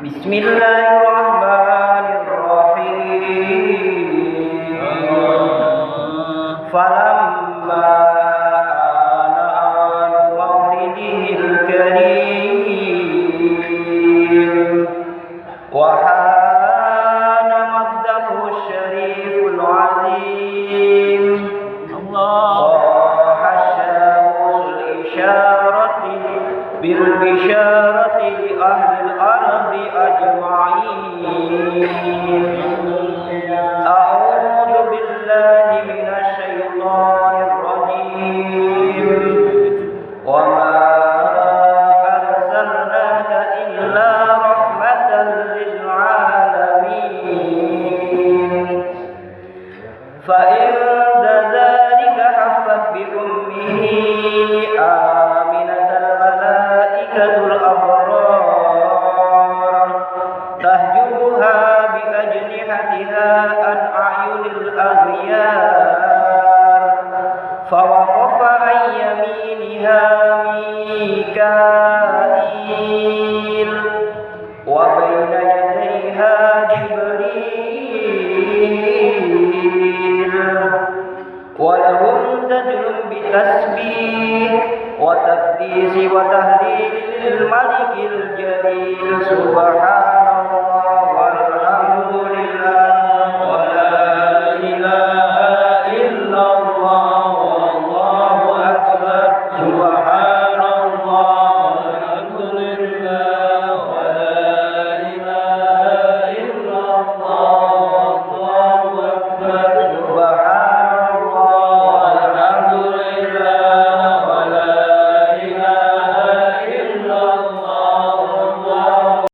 Bismillahirrahmanirrahim. Falamma ana maulidil karim wa hana maqdamu syariful azim. Allah hasyamusul isyarati bil bisyarati li ahli al-ardi ajma'in. A'udzu billahi minasy syaithanir rajim. Wa ma arsalnaka illa rahmatan lil alamin. Fa in dzalika haffat bi ummihi aminatal malaikatul abrar tahjubuha bi ajnihatiha an a'yunil aghyar fa waqafa an yaminiha Mikail wa baina yadayha Jibril wa lahum tajlun bi tasbih wa taqdis wa tahlil lil malikil jalil subhanahu